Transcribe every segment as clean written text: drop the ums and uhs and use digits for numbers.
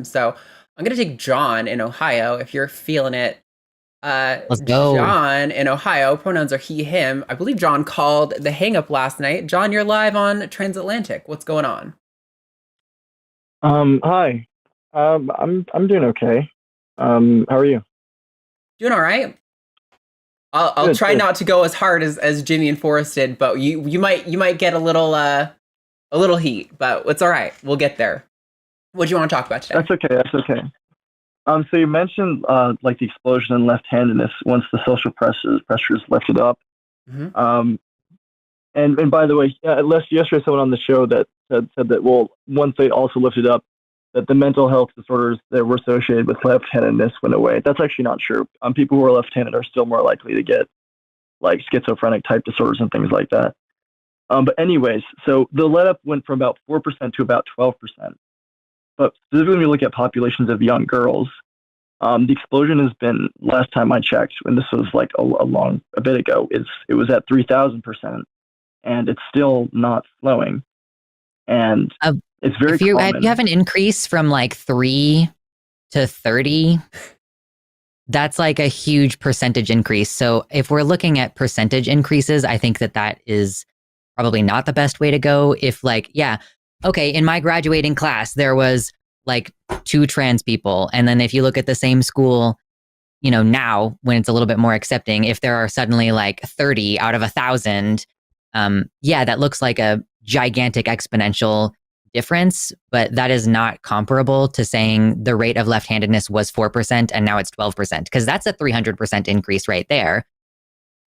So I'm going to take John in Ohio if you're feeling it. Let's go. John in Ohio, pronouns are he, him. I believe John called the hang up last night. John, you're live on Transatlantic. What's going on? Hi. I'm doing okay. How are you? Doing all right. I'll Good, try good. not to go as hard as Jimmy and Forrest did, but you might get a little heat, but it's all right. We'll get there. What do you want to talk about today? That's okay. That's okay. So you mentioned like the explosion in left-handedness once the social pressures lifted up. Hmm. Um, and by the way, yesterday someone on the show that said that well, once they also lifted up, that the mental health disorders that were associated with left-handedness went away. That's actually not true. People who are left-handed are still more likely to get like schizophrenic type disorders and things like that. But anyways, so the let up went from about 4% to about 12%. But specifically, when you look at populations of young girls, the explosion has been, last time I checked, and this was like a bit ago, it was at 3,000%, and it's still not slowing. And Uh, it's very if you common. have an increase from like 3 to 30, that's like a huge percentage increase. So if we're looking at percentage increases, I think that is probably not the best way to go. If like, yeah, okay, in my graduating class, there was like 2 trans people. And then if you look at the same school, now when it's a little bit more accepting, if there are suddenly like 30 out of 1,000, yeah, that looks like a gigantic exponential difference, but that is not comparable to saying the rate of left-handedness was 4% and now it's 12%, because that's a 300% increase right there.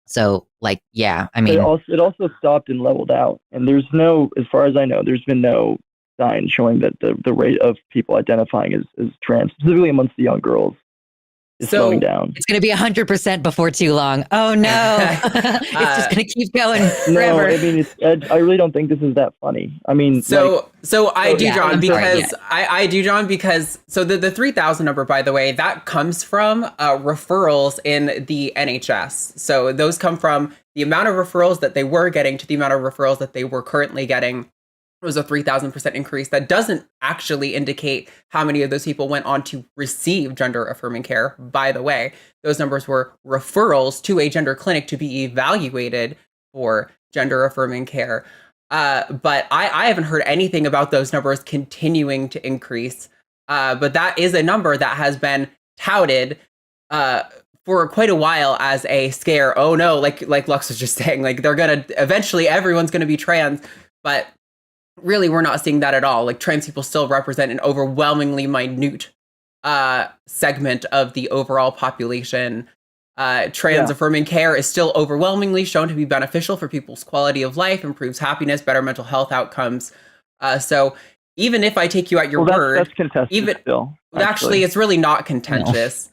So like, yeah, I But mean, it also stopped and leveled out. And there's no, as far as I know, there's been no sign showing that the rate of people identifying as trans, specifically amongst the young girls, is slowing So down. it's going to be 100% before too long. Oh no. It's just uh, going to keep going No, forever. I mean, I really don't think this is that funny. I mean, like, so I so do, in Yeah, John, I'm terms of, sorry. Yeah. because I do, John, because so the 3,000 number, by the way, that comes from referrals in the NHS. So those come from the amount of referrals that they were getting to the amount of referrals that they were currently getting. It was a 3,000% increase. That doesn't actually indicate how many of those people went on to receive gender affirming care. By the way, those numbers were referrals to a gender clinic to be evaluated for gender affirming care. But I haven't heard anything about those numbers continuing to increase. But that is a number that has been touted uh, for quite a while as a scare. Oh no, like Lux was just saying, like they're gonna eventually everyone's gonna be trans, but really we're not seeing that at all. Like trans people still represent an overwhelmingly minute segment of the overall population. Trans yeah. affirming care is still overwhelmingly shown to be beneficial for people's quality of life, improves happiness, better mental health outcomes. So even if I take you at your Well, that's word, contested even still, actually, actually. it's really not No. contentious.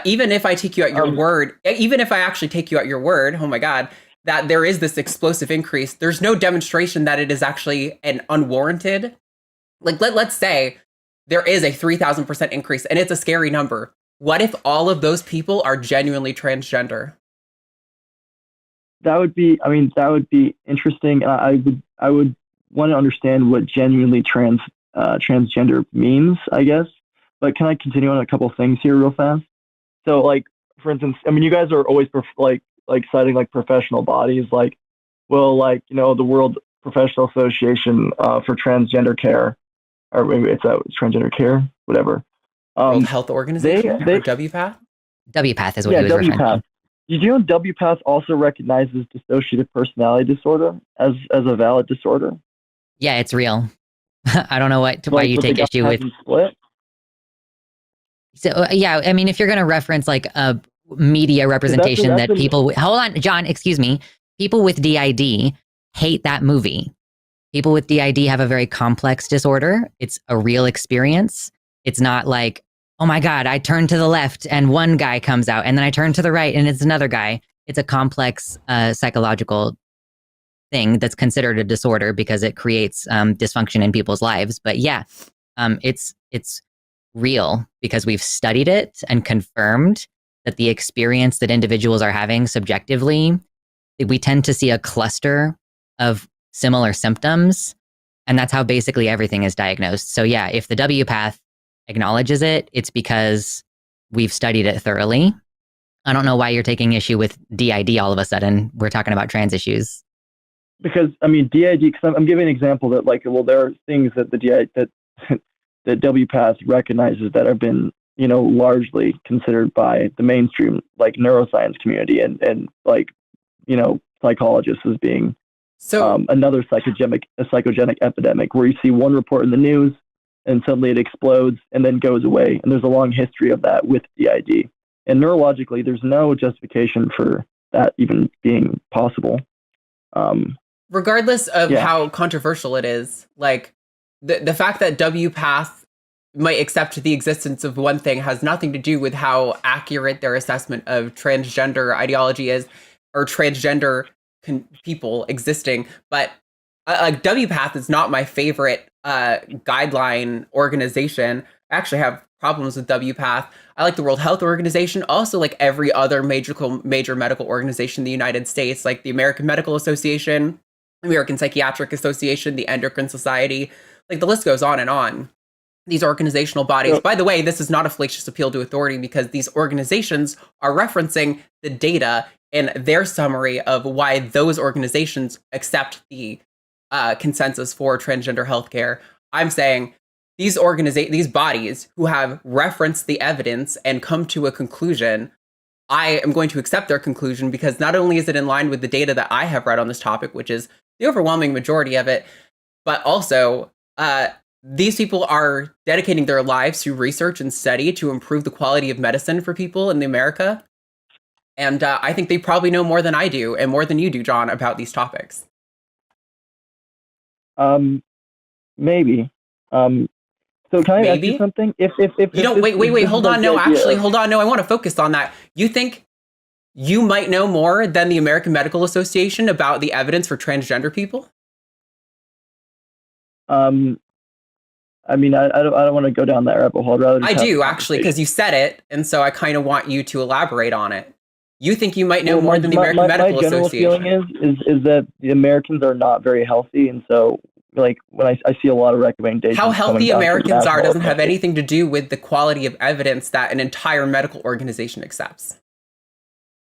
Even if I take you at your Um, word, even if I actually take you at your word, oh my God, that there is this explosive increase, there's no demonstration that it is actually an unwarranted. Like, let's say there is a 3,000% increase and it's a scary number. What if all of those people are genuinely transgender? I mean, that would be interesting. I would want to understand what genuinely transgender means, I guess. But can I continue on a couple things here real fast? So, like, for instance, I mean, you guys are always like citing like professional bodies, like, well, like the World Professional Association for Transgender Care, or maybe it's transgender care, whatever. World Um, Health they Organization or they WPATH? WPATH is what yeah, he was WPATH. referencing. Did you know WPATH also recognizes dissociative personality disorder as a valid disorder? Yeah, it's real. I don't know why Like you what the take issue government with. hasn't split? So yeah, I mean, if you're going to reference like a media Because representation that's that an people, hold on, John, excuse me, people with DID hate that movie. People with DID have a very complex disorder. It's a real experience. It's not like, oh my God, I turned to the left and one guy comes out, and then I turn to the right and it's another guy. It's a complex psychological thing that's considered a disorder because it creates dysfunction in people's lives. But yeah, it's real because we've studied it and confirmed that the experience that individuals are having subjectively, we tend to see a cluster of similar symptoms, and that's how basically everything is diagnosed. So yeah, if the WPATH acknowledges it, it's because we've studied it thoroughly. I don't know why you're taking issue with DID all of a sudden. We're talking about trans issues. Because I mean DID. Because I'm giving an example that there are things that the DID that that WPATH recognizes that have been largely considered by the mainstream neuroscience community and psychologists as being another psychogenic epidemic, where you see one report in the news and suddenly it explodes and then goes away. And there's a long history of that with DID. And neurologically, there's no justification for that even being possible. Regardless of how controversial it is, the fact that WPATH might accept the existence of one thing has nothing to do with how accurate their assessment of transgender ideology is, or transgender people existing. But WPATH is not my favorite guideline organization. I actually have problems with WPATH. I like the World Health Organization, also like every other major medical organization in the United States, like the American Medical Association, the American Psychiatric Association, the Endocrine Society. Like the list goes on and on. These organizational bodies, by the way, this is not a fallacious appeal to authority, because these organizations are referencing the data in their summary of why those organizations accept the consensus for transgender healthcare. I'm saying these bodies who have referenced the evidence and come to a conclusion, I am going to accept their conclusion, because not only is it in line with the data that I have read on this topic, which is the overwhelming majority of it, but also these people are dedicating their lives to research and study to improve the quality of medicine for people in America. And I think they probably know more than I do, and more than you do, John, about these topics. Maybe. So can I ask you something? If you don't wait, hold on. No, I want to focus on that. You think you might know more than the American Medical Association about the evidence for transgender people? I mean, I don't want to go down that rabbit hole. I do, actually, because you said it, and so I kind of want you to elaborate on it. You think you might know more than the American Medical Association? My general feeling is that the Americans are not very healthy, and so when I see a lot of recommendations. How healthy Americans are doesn't have anything to do with the quality of evidence that an entire medical organization accepts.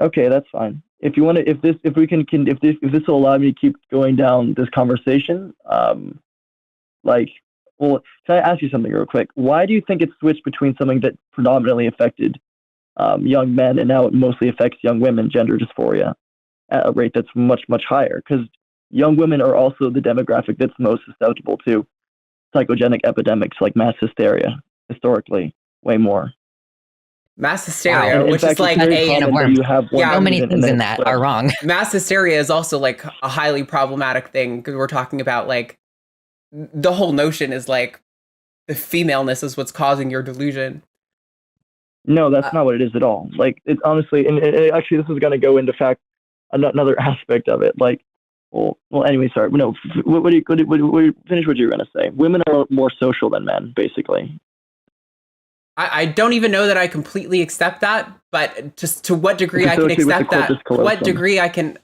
Okay, that's fine. If you want to, if this will allow me to keep going down this conversation, well, can I ask you something real quick? Why do you think it switched between something that predominantly affected young men and now it mostly affects young women, gender dysphoria, at a rate that's much, much higher? Because young women are also the demographic that's most susceptible to psychogenic epidemics like mass hysteria, historically, way more. Mass hysteria, which is like so many things in that are wrong. Mass hysteria is also like a highly problematic thing, because we're talking about like the whole notion is like the femaleness is what's causing your delusion. No, that's not what it is at all. Like, it's honestly, and actually, this is going to go into another aspect of it. Like, well, anyway, sorry. No, finish what you were going to say. Women are more social than men, basically. I don't even know that I completely accept that, but just to what degree I can accept that. To what degree I can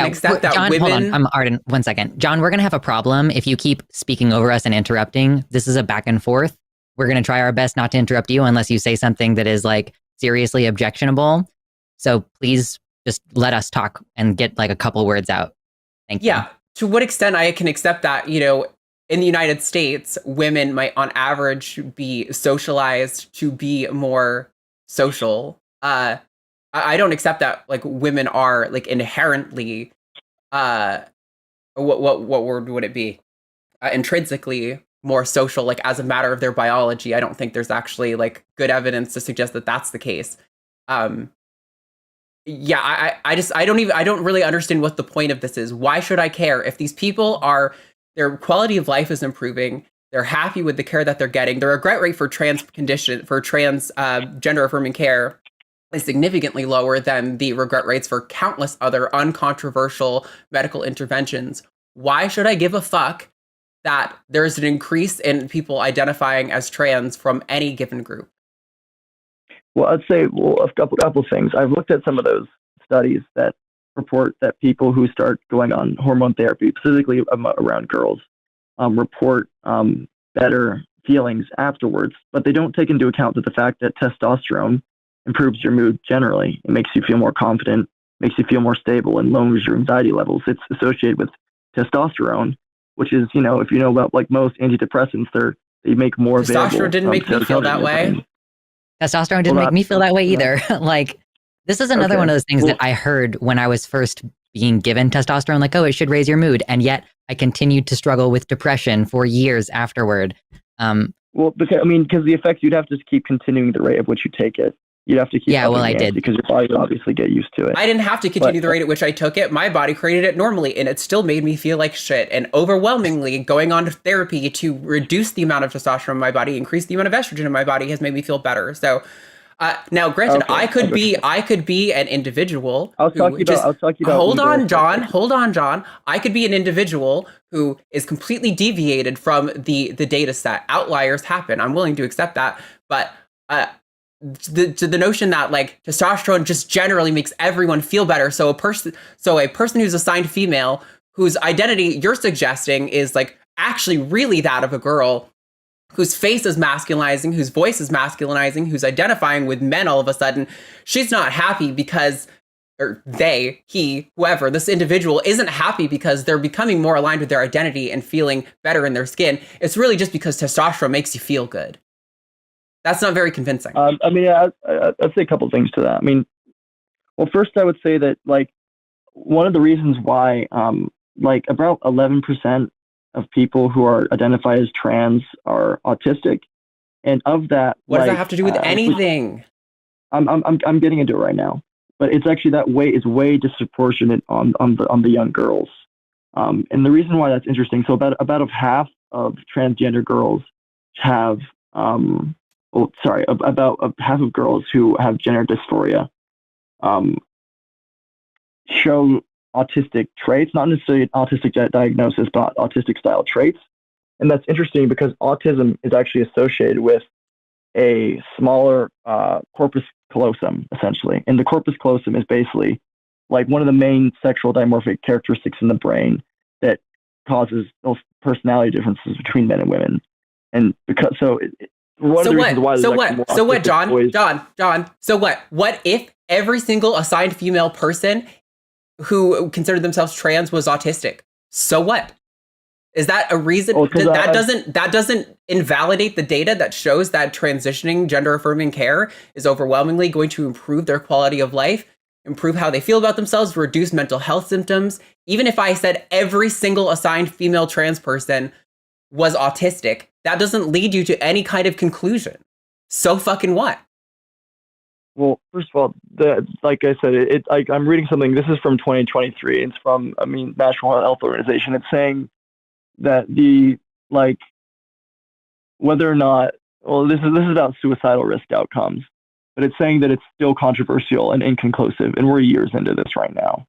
accept that John, women. Hold on. I'm Arden. 1 second. John, we're going to have a problem if you keep speaking over us and interrupting. This is a back and forth. We're going to try our best not to interrupt you unless you say something that is like seriously objectionable. So please just let us talk and get like a couple words out. Thank you. Yeah. To what extent I can accept that, in the United States, women might on average be socialized to be more social. I don't accept that like women are like inherently, what word would it be? Intrinsically more social, like as a matter of their biology. I don't think there's actually like good evidence to suggest that that's the case. I don't really understand what the point of this is. Why should I care if these people their quality of life is improving? They're happy with the care that they're getting. The regret rate for trans gender affirming care is significantly lower than the regret rates for countless other uncontroversial medical interventions. Why should I give a fuck that there's an increase in people identifying as trans from any given group? Well, I'd say a couple things. I've looked at some of those studies that report that people who start going on hormone therapy, specifically around girls, report better feelings afterwards, but they don't take into account that the fact that testosterone improves your mood generally. It makes you feel more confident, makes you feel more stable, and lowers your anxiety levels. It's associated with testosterone, which is, if you know about like most antidepressants, they make more available. Testosterone didn't make me feel that way. Testosterone didn't make me feel that way either. Like, this is another one of those things that I heard when I was first being given testosterone, like, oh, it should raise your mood. And yet I continued to struggle with depression for years afterward. Because the effects, you'd have to keep continuing the rate at which you take it. You'd have to keep I did. Because your body would obviously get used to it. I didn't have to continue the rate at which I took it. My body created it normally, and it still made me feel like shit. And overwhelmingly, going on to therapy to reduce the amount of testosterone in my body, increase the amount of estrogen in my body, has made me feel better. So now, granted, I could be an individual. I was talking about. Hold on, John. I could be an individual who is completely deviated from the data set. Outliers happen. I'm willing to accept that, but the notion that like testosterone just generally makes everyone feel better. So a person who's assigned female, whose identity you're suggesting is like actually really that of a girl, whose face is masculinizing, whose voice is masculinizing, who's identifying with men all of a sudden, she's not happy because, or they, he, whoever, this individual isn't happy because they're becoming more aligned with their identity and feeling better in their skin. It's really just because testosterone makes you feel good. That's not very convincing. I'd say a couple of things to that. First I would say that like one of the reasons why like about 11% of people who are identified as trans are autistic, and of that, what does that have to do with anything? I'm getting into it right now, but it's actually that way is way disproportionate on the young girls, and the reason why that's interesting. So about half of transgender girls have about half of girls who have gender dysphoria show autistic traits, not necessarily an autistic diagnosis, but autistic style traits. And that's interesting because autism is actually associated with a smaller corpus callosum, essentially. And the corpus callosum is basically like one of the main sexual dimorphic characteristics in the brain that causes those personality differences between men and women. And because John, what if every single assigned female person who considered themselves trans was autistic? So what? Is that a reason? That doesn't invalidate the data that shows that transitioning gender affirming care is overwhelmingly going to improve their quality of life, improve how they feel about themselves, reduce mental health symptoms. Even if I said every single assigned female trans person was autistic, that doesn't lead you to any kind of conclusion. So fucking what? Well, first of all, like I said, I'm reading something. This is from 2023. It's from, National Health Organization. It's saying that whether or not, this is about suicidal risk outcomes, but it's saying that it's still controversial and inconclusive, and we're years into this right now.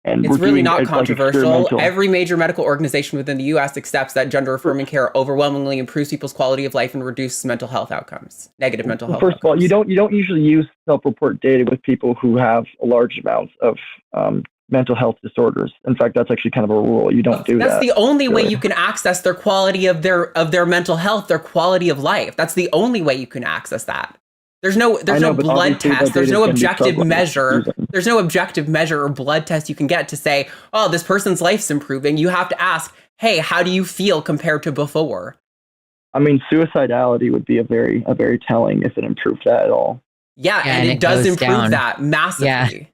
And it's really not controversial. Every major medical organization within the U.S. accepts that gender-affirming care overwhelmingly improves people's quality of life and reduces mental health outcomes, negative mental health outcomes. First of all, you don't usually use self-report data with people who have a large amounts of mental health disorders. In fact, that's actually kind of a rule. You don't do that. That's the only way you can access their quality of their mental health, their quality of life. That's the only way you can access that. There's no blood test. There's no objective measure. There's no objective measure or blood test you can get to say, oh, this person's life's improving. You have to ask, hey, how do you feel compared to before? Suicidality would be a very telling if it improved that at all. Yeah, and it does improve that massively.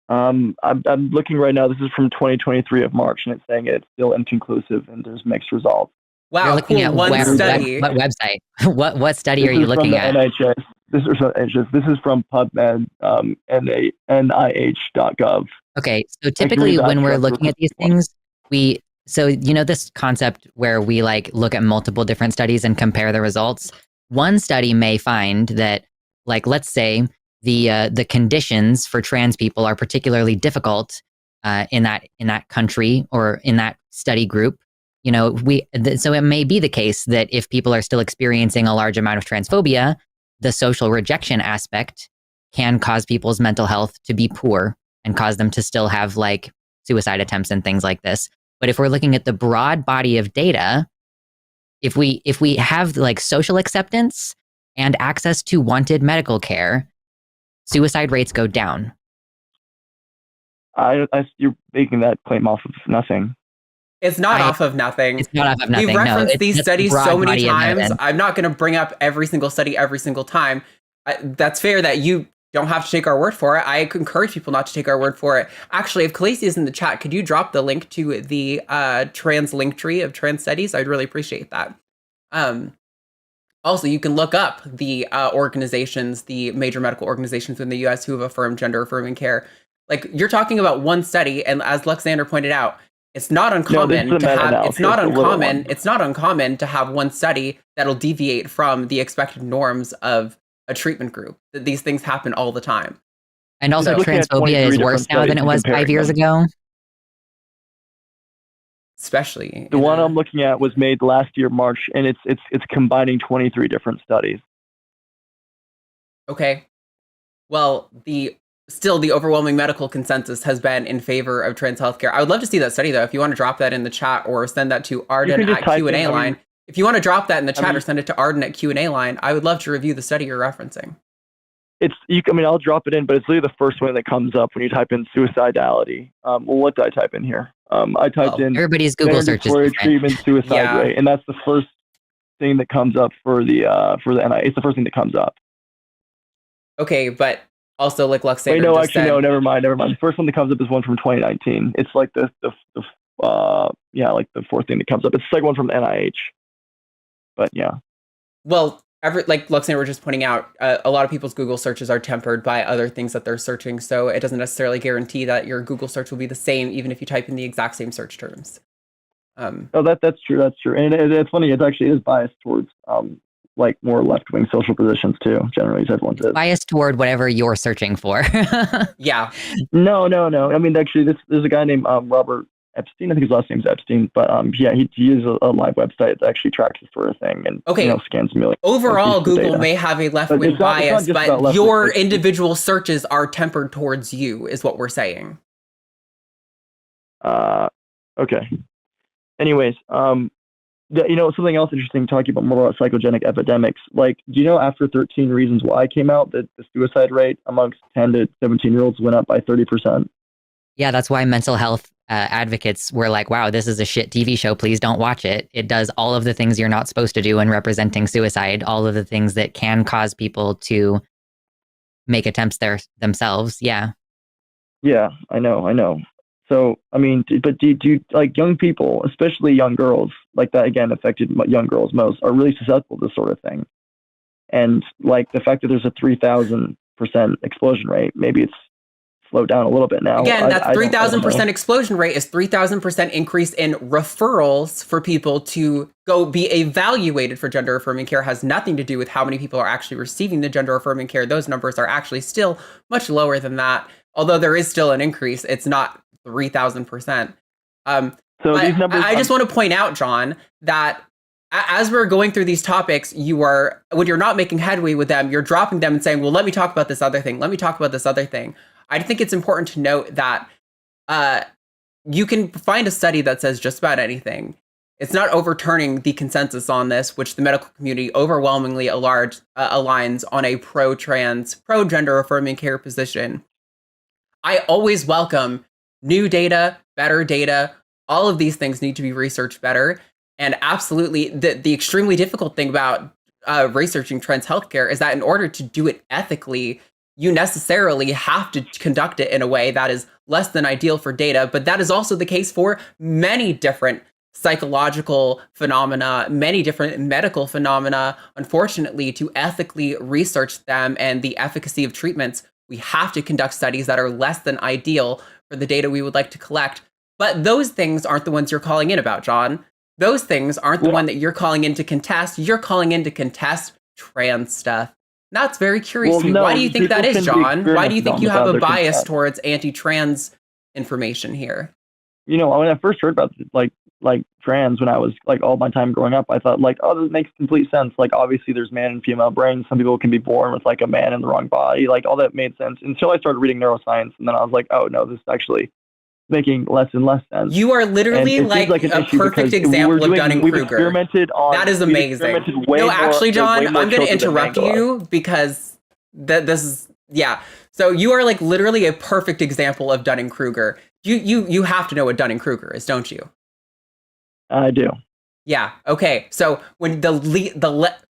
Yeah. I'm looking right now. This is from 2023 of March, and it's saying it's still inconclusive and there's mixed results. Wow, you're looking at one study. What website? What study are you looking at? NHS. This is from PubMed, NIH.gov. Okay, so typically when we're looking at these things, this concept where we look at multiple different studies and compare the results. One study may find that, let's say the conditions for trans people are particularly difficult in that country or in that study group. So it may be the case that if people are still experiencing a large amount of transphobia, the social rejection aspect can cause people's mental health to be poor and cause them to still have suicide attempts and things like this. But if we're looking at the broad body of data, If we have like social acceptance and access to wanted medical care, suicide rates go down. You're making that claim off of nothing. It's not off of nothing. It's not off of nothing. We've referenced no, these studies so many times. Evidence. I'm not going to bring up every single study every single time. That's fair that you don't have to take our word for it. I encourage people not to take our word for it. Actually, if Khaleesi is in the chat, could you drop the link to the trans link tree of trans studies? I'd really appreciate that. Also, you can look up the organizations, the major medical organizations in the US who have affirmed gender-affirming care. Like, you're talking about one study, and as Luxander pointed out, it's not uncommon to have. It's not uncommon. It's not uncommon to have one study that'll deviate from the expected norms of a treatment group. That these things happen all the time. And also, transphobia is worse now than it was 5 years ago. Especially the one I'm looking at was made last year, March, and it's combining 23 different studies. Okay. Well, the overwhelming medical consensus has been in favor of trans healthcare. I would love to see that study, though. If you want to drop that in the chat or send that to Arden at Q&A line. If you want to drop that in the chat or send it to Arden at Q&A line, I would love to review the study you're referencing. I'll drop it in, but it's literally the first one that comes up when you type in suicidality. Well, what did I type in here? I typed in everybody's Google search is treatment suicide rate, and that's the first thing that comes up for the NI. It's the first thing that comes up. Okay, but also, like Luxander Wait, no, actually, no, never mind. The first one that comes up is one from 2019. It's like the fourth thing that comes up. It's the second one from the NIH. But yeah. Well, like Luxander was just pointing out, a lot of people's Google searches are tempered by other things that they're searching, so it doesn't necessarily guarantee that your Google search will be the same, even if you type in the exact same search terms. That's true. That's true, and it's funny. It is biased towards like more left-wing social positions too. Generally, as everyone says, biased toward whatever you're searching for. Yeah. No. I mean, actually, there's a guy named Robert Epstein. I think his last name's Epstein, but he uses a live website that actually tracks this sort of thing and scans millions. Overall, Google may have a left-wing bias, but your individual searches are tempered towards you, is what we're saying. Okay. Anyways, something else interesting, talking about more about psychogenic epidemics. Like, do you know after 13 Reasons Why came out that the suicide rate amongst 10 to 17-year-olds went up by 30%? Yeah, that's why mental health advocates were like, wow, this is a shit TV show. Please don't watch it. It does all of the things you're not supposed to do in representing suicide, all of the things that can cause people to make attempts themselves. Yeah. Yeah, I know. So, I mean, but do you like young people, especially young girls, like that again affected young girls most, are really susceptible to this sort of thing. And like the fact that there's a 3,000% explosion rate, maybe it's slowed down a little bit now. Again, that 3,000% explosion rate is 3,000% increase in referrals for people to go be evaluated for gender affirming care. Has nothing to do with how many people are actually receiving the gender affirming care. Those numbers are actually still much lower than that. Although there is still an increase, it's not 3,000%. So these numbers, I just want to point out, John, that as we're going through these topics, when you're not making headway with them, you're dropping them and saying, well, let me talk about this other thing. Let me talk about this other thing. I think it's important to note that you can find a study that says just about anything. It's not overturning the consensus on this, which the medical community overwhelmingly aligns on a pro-trans, pro-gender affirming care position. I always welcome new data, better data. All of these things need to be researched better. And absolutely, the extremely difficult thing about researching trans healthcare is that in order to do it ethically, you necessarily have to conduct it in a way that is less than ideal for data. But that is also the case for many different psychological phenomena, many different medical phenomena. Unfortunately, to ethically research them and the efficacy of treatments, we have to conduct studies that are less than ideal for the data we would like to collect. But those things aren't the ones you're calling in about, John. Those things aren't the one that you're calling in to contest. You're calling in to contest trans stuff. That's very curious to me. Why do you think that is, John? Why do you think you have a bias towards anti-trans information here? When I first heard about like trans, when I was like all my time growing up, I thought like, oh, this makes complete sense. Like obviously there's man and female brains. Some people can be born with like a man in the wrong body. Like all that made sense until I started reading neuroscience, and then I was like, oh no, this actually making less and less sense. You are literally like a perfect example of Dunning-Kruger. We've experimented on that is amazing. No, actually, John, I'm going to interrupt you because this is So you are like literally a perfect example of Dunning-Kruger. You have to know what Dunning-Kruger is, don't you? I do. Yeah. Okay. So when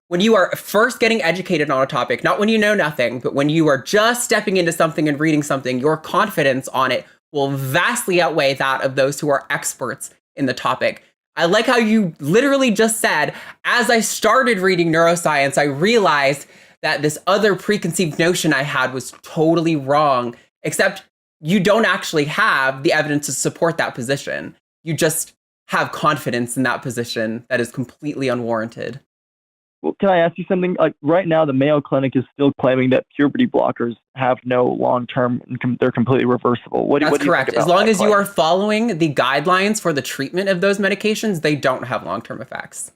when you are first getting educated on a topic, not when you know nothing, but when you are just stepping into something and reading something, your confidence on it will vastly outweigh that of those who are experts in the topic. I like how you literally just said, as I started reading neuroscience, I realized that this other preconceived notion I had was totally wrong, except you don't actually have the evidence to support that position. You just have confidence in that position that is completely unwarranted. Well, can I ask you something? Like right now, the Mayo Clinic is still claiming that puberty blockers have no long-term, they're completely reversible. What do you think about as long as you are following the guidelines for the treatment of those medications, they don't have long-term effects.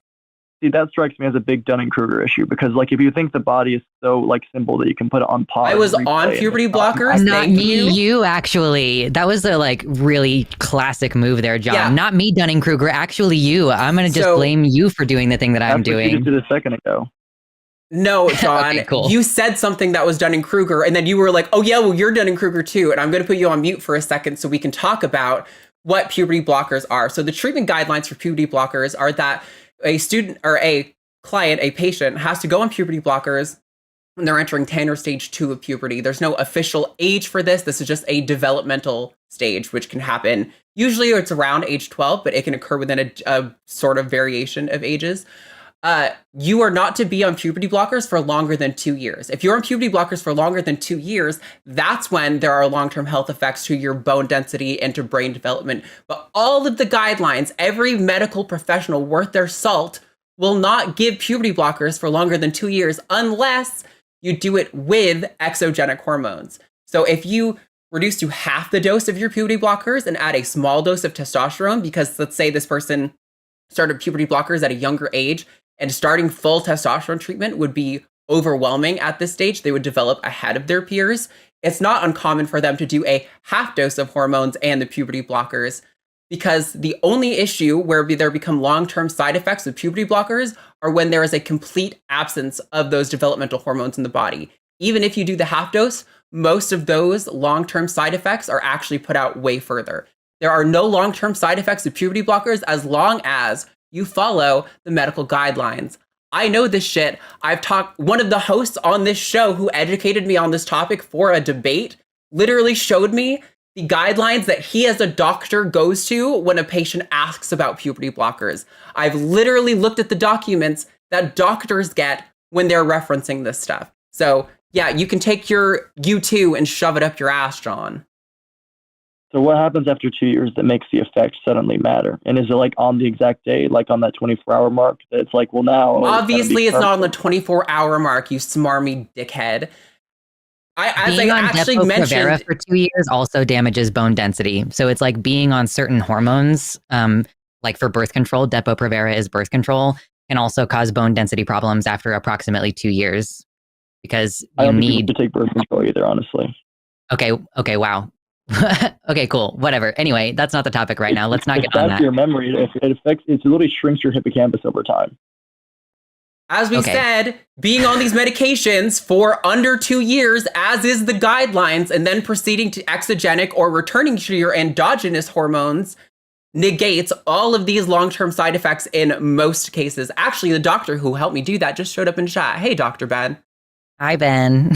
See, that strikes me as a big Dunning-Kruger issue because, like, if you think the body is so like simple that you can put it on pause. I was on puberty blockers. Not me, you actually. That was a like really classic move there, John. Yeah. Not me, Dunning-Kruger. Actually, you. I'm gonna just blame you for doing the thing that I'm doing. You just did a second ago. No, John. Okay, cool. You said something that was Dunning-Kruger, and then you were like, "Oh yeah, well you're Dunning-Kruger too." And I'm gonna put you on mute for a second so we can talk about what puberty blockers are. So the treatment guidelines for puberty blockers are that a student or a client, a patient, has to go on puberty blockers when they're entering 10 or stage 2 of puberty. There's no official age for this. This is just a developmental stage, which can happen. Usually it's around age 12, but it can occur within a sort of variation of ages. You are not to be on puberty blockers for longer than 2 years. If you're on puberty blockers for longer than 2 years, that's when there are long-term health effects to your bone density and to brain development. But all of the guidelines, every medical professional worth their salt will not give puberty blockers for longer than 2 years unless you do it with exogenic hormones. So if you reduce to half the dose of your puberty blockers and add a small dose of testosterone, because let's say this person started puberty blockers at a younger age, and starting full testosterone treatment would be overwhelming at this stage. They would develop ahead of their peers. It's not uncommon for them to do a half dose of hormones and the puberty blockers, because the only issue where there become long-term side effects of puberty blockers are when there is a complete absence of those developmental hormones in the body. Even if you do the half dose, most of those long-term side effects are actually put out way further. There are no long-term side effects of puberty blockers as long as you follow the medical guidelines. I know this shit. One of the hosts on this show who educated me on this topic for a debate literally showed me the guidelines that he as a doctor goes to when a patient asks about puberty blockers. I've literally looked at the documents that doctors get when they're referencing this stuff. So yeah, you can take your U2 and shove it up your ass, John. So what happens after 2 years that makes the effect suddenly matter? And is it like on the exact day, like on that 24-hour mark, that it's like, well, now... Obviously, it's not on the 24-hour mark, you smarmy dickhead. Being on Depo-Provera for 2 years also damages bone density. So it's like being on certain hormones, like for birth control, Depo-Provera is birth control, can also cause bone density problems after approximately 2 years. Because I don't need to take birth control either, honestly. Okay, wow. Okay, cool. Whatever. Anyway, that's not the topic right now. Let's not get on that. Your memory. It literally shrinks your hippocampus over time. As we said, being on these medications for under 2 years, as is the guidelines, and then proceeding to exogenic or returning to your endogenous hormones negates all of these long-term side effects in most cases. Actually, the doctor who helped me do that just showed up in chat. Hey, Dr. Ben. Hi, Ben.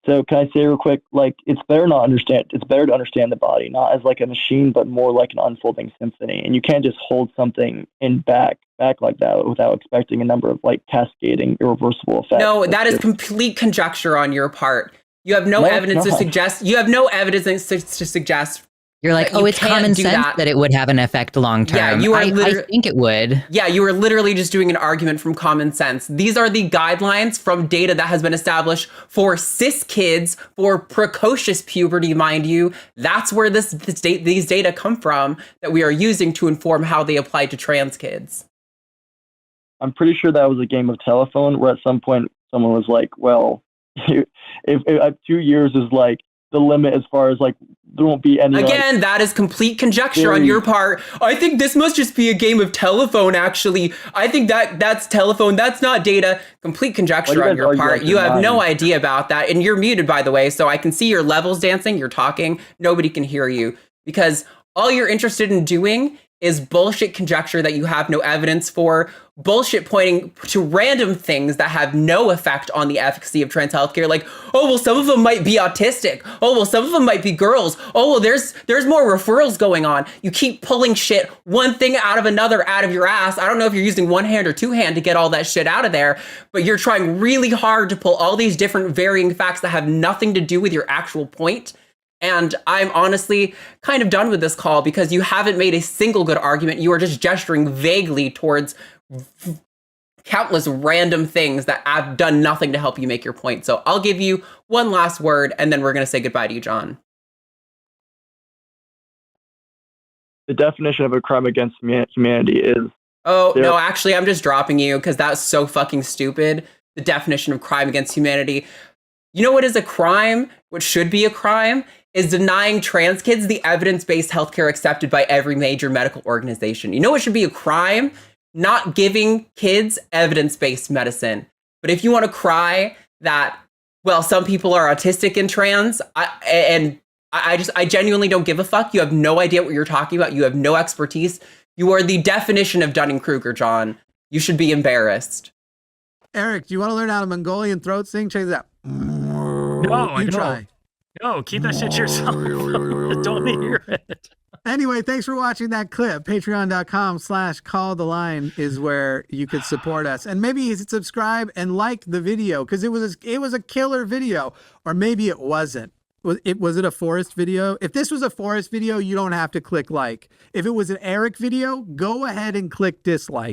So can I say real quick, like, it's better to understand the body, not as like a machine, but more like an unfolding symphony. And you can't just hold something in back like that without expecting a number of like cascading irreversible effects. No, that is complete conjecture on your part. You have no evidence to suggest. You have no evidence to suggest. You're like, it's common sense that it would have an effect long term. Yeah, you are. I think it would. Yeah, you are literally just doing an argument from common sense. These are the guidelines from data that has been established for cis kids, for precocious puberty, mind you. That's where these data come from that we are using to inform how they apply to trans kids. I'm pretty sure that was a game of telephone where at some point someone was like, well, if 2 years is like the limit as far as like there won't be any. Again, that is complete conjecture on your part. I think this must just be a game of telephone, actually. I think that's telephone. That's not data. Complete conjecture on your part. You have no idea about that. And you're muted, by the way, so I can see your levels dancing. You're talking. Nobody can hear you because all you're interested in doing is bullshit conjecture that you have no evidence for, bullshit pointing to random things that have no effect on the efficacy of trans healthcare. Like, oh, well, some of them might be autistic. Oh, well, some of them might be girls. Oh, well, there's more referrals going on. You keep pulling shit, one thing out of another out of your ass. I don't know if you're using one hand or two hand to get all that shit out of there, but you're trying really hard to pull all these different varying facts that have nothing to do with your actual point. And I'm honestly kind of done with this call because you haven't made a single good argument. You are just gesturing vaguely towards countless random things that have done nothing to help you make your point. So I'll give you one last word, and then we're going to say goodbye to you, John. The definition of a crime against humanity is... Oh, no, actually, I'm just dropping you because that's so fucking stupid. The definition of crime against humanity. You know what is a crime? What should be a crime? Is denying trans kids the evidence-based healthcare accepted by every major medical organization. You know what should be a crime? Not giving kids evidence-based medicine. But if you want to cry that, well, some people are autistic and trans, I genuinely don't give a fuck. You have no idea what you're talking about. You have no expertise. You are the definition of Dunning-Kruger, John. You should be embarrassed. Eric, do you want to learn how to Mongolian throat sing? Check this out. No, you try. No, keep that shit to yourself. Don't hear it. Anyway, thanks for watching that clip. Patreon.com/calltheline is where you could support us. And maybe subscribe and like the video because it was a killer video. Or maybe it wasn't. Was it a Forrest video? If this was a Forrest video, you don't have to click like. If it was an Eric video, go ahead and click dislike.